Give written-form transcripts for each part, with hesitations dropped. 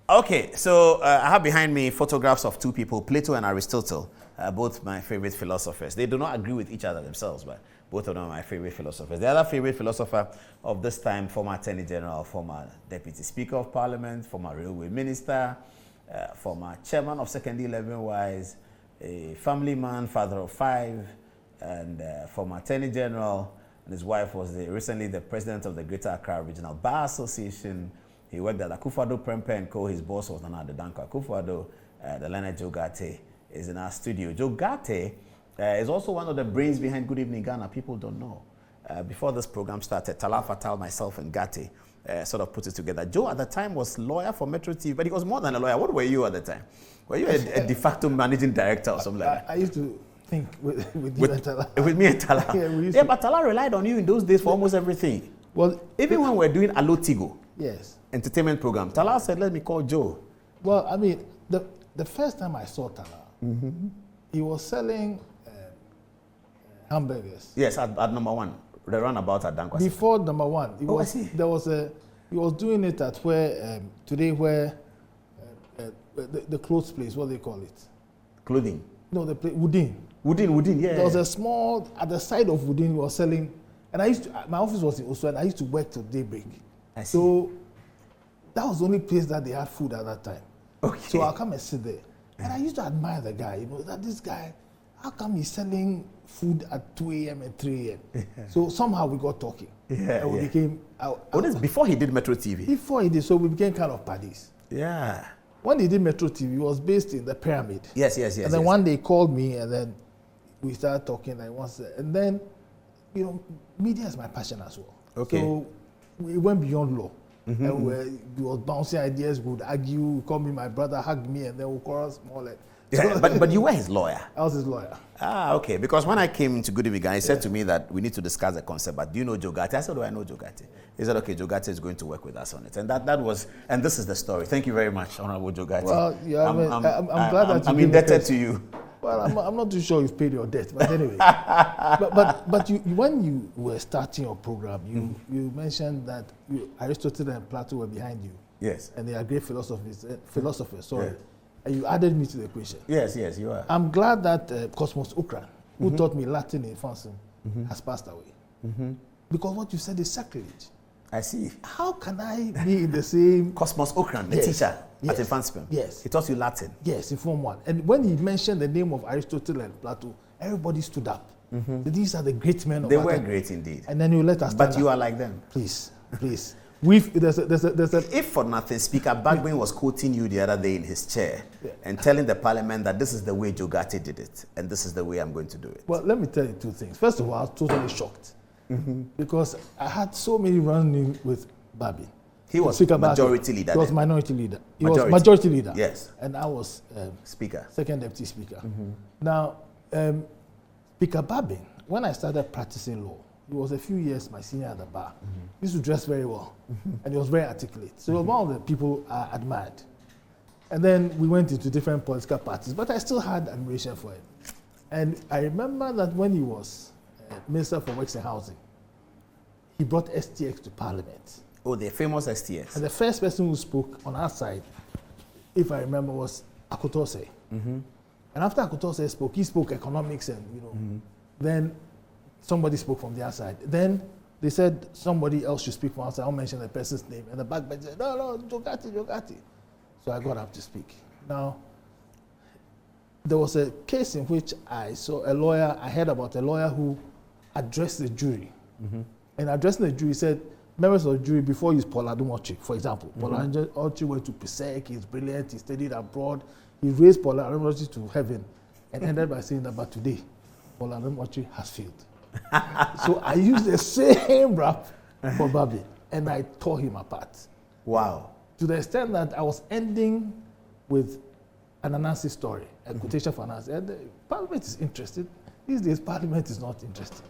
Okay, so I have behind me photographs of two people, Plato and Aristotle, both my favorite philosophers. They do not agree with each other themselves, but both of them are my favorite philosophers. The other favorite philosopher of this time, former Attorney General, former Deputy Speaker of Parliament, former Railway Minister, former Chairman of Second 11 Wise, a family man, father of 5, and former Attorney General, and his wife was recently the president of the Greater Accra Regional Bar Association. He worked at Akufo-Addo Prempeh & Co. His boss was Nana Adedankwa Akufo-Addo. The learned Joe Ghartey is in our studio. Joe Ghartey is also one of the brains behind Good Evening Ghana. People don't know. Before this program started, Talal Fatal, myself, and Ghartey sort of put it together. Joe at the time was lawyer for Metro TV, but he was more than a lawyer. What were you at the time? Were you a de facto managing director or something like that? I used to think with you and Talal. With me and Talal. Yeah, but Talal relied on you in those days for almost everything. Well, even when we were doing Alo Tigo. Yes. Entertainment program. Talal said, let me call Joe. Well, I mean, the first time I saw Talal, he was selling hamburgers. Yes, at number 1, the runabout at Dankwasi. Before number 1, he was doing it at where today where the clothes place, what do they call it? Clothing. No, the place Woodin. Woodin, yeah. There was a small at the side of Woodin. He was selling, and my office was in Oslo, and I used to work till daybreak. I see. So that was the only place that they had food at that time. Okay. So I'll come and sit there. And I used to admire the guy, that this guy, how come he's selling food at 2 a.m. and 3 a.m.? Yeah. So somehow we got talking. Yeah, and we became... this before he did Metro TV? Before he did, so we became kind of buddies. Yeah. When he did Metro TV, he was based in the Pyramid. Yes. And then one day he called me, and then we started talking. And then, media is my passion as well. Okay. So we went beyond law. And we was bouncing ideas, we would argue, we call me my brother, hug me, and then we'll chorus more like... Yeah, but you were his lawyer. I was his lawyer. Ah, okay. Because when I came into Good Evening Ghana, he said to me that we need to discuss the concept, but do you know Joe Ghartey? I said, I know Joe Ghartey. He said, okay, Joe Ghartey is going to work with us on it. And and this is the story. Thank you very much, Honorable Joe Ghartey. Well, yeah, I'm glad that I'm indebted to you. Well, I'm not too sure you've paid your debt, but anyway. but you, when you were starting your program, you mentioned that Aristotle and Plato were behind you. Yes. And they are great philosophers, sorry. Yeah. And you added me to the equation. Yes, you are. I'm glad that Adom-Otchere, who taught me Latin in Fancy, has passed away. Because what you said is sacrilege. I see. How can I be in the same... Adom-Otchere, the teacher at Infanspem. Yes. He taught you Latin. Yes, in Form 1. And when he mentioned the name of Aristotle and Plato, everybody stood up. So these are the great men of They were great indeed. And then you let us But you are like them. Please. There's a If for nothing, Speaker Bagbin was quoting you the other day in his chair and telling the parliament that this is the way Joe Ghartey did it and this is the way I'm going to do it. Well, let me tell you 2 things. First of all, I was totally shocked because I had so many run-ins with Bagbin. He was majority leader. He was minority leader. He was majority leader. Yes. And I was Speaker. Second deputy speaker. Now, Speaker Bagbin, when I started practicing law, he was a few years my senior at the bar. He used to dress very well, and he was very articulate. So he was one of the people I admired. And then we went into different political parties, but I still had admiration for him. And I remember that when he was Minister for Works and Housing, he brought STX to Parliament. Oh, the famous STX. And the first person who spoke on our side, if I remember, was Adom-Otchere. And after Adom-Otchere spoke, he spoke economics and, then somebody spoke from their side. Then they said somebody else should speak from outside. I'll mention the person's name. And the backbench said, no, Joe Ghartey. So I got up to speak. Now, there was a case in which I heard about a lawyer who addressed the jury. And addressing the jury said, members of the jury, before you use Paul Adom-Otchere, for example. Paul Adom-Otchere went to PSEC, he's brilliant, he studied abroad. He raised Paul Adom-Otchere to heaven and ended by saying that, but today, Paul Adom-Otchere has failed. So I used the same rap for Bagbin, and I tore him apart. Wow. To the extent that I was ending with an Anansi story, a quotation for Anansi. And Parliament is interested. These days, Parliament is not interested.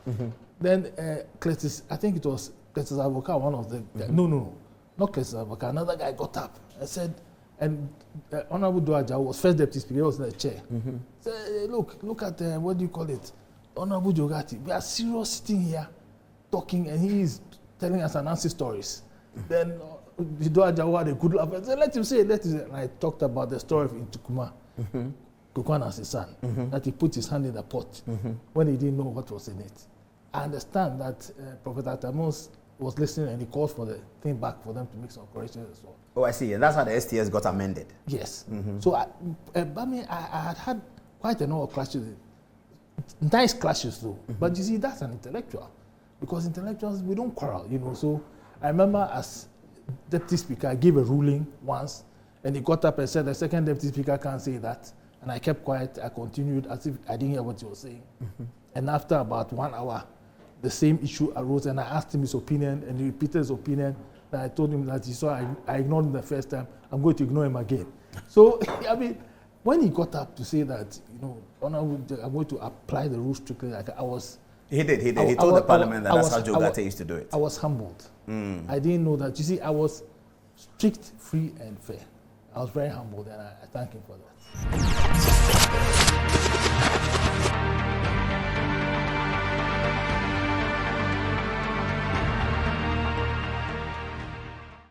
Then Cletus, I think it was Cletus Avoka, one of the... No, not Cletus Avoka. Another guy got up and said, and Honorable Duaja was first deputy speaker, he was in the chair. Said, hey, look at, what do you call it? Honorable Joe Ghartey, we are serious sitting here talking, and he is telling us Anansi stories. Then Sido Ajawa had a good laugh. I said, let him say it. And I talked about the story of Ntukuma, Kukwan as his son, that he put his hand in the pot when he didn't know what was in it. I understand that Prophet Atamos was listening and he called for the thing back for them to make some corrections as well. Oh, I see. And that's how the STS got amended. Yes. So, I had quite a number of clashes. Nice clashes, though. But you see, that's an intellectual. Because intellectuals, we don't quarrel, you know. So, I remember as Deputy Speaker, I gave a ruling once, and he got up and said, the second Deputy Speaker can't say that. And I kept quiet. I continued as if I didn't hear what he was saying. And after about 1 hour, the same issue arose, and I asked him his opinion, and he repeated his opinion. And I told him that he saw I ignored him the first time. I'm going to ignore him again. So, I mean, when he got up to say that, you know, I'm going to apply the rules strictly, I was... He did. He told the parliament that that's how Joe Ghartey used to do it. I was humbled. I didn't know that. You see, I was strict, free, and fair. I was very humbled, and I thank him for that.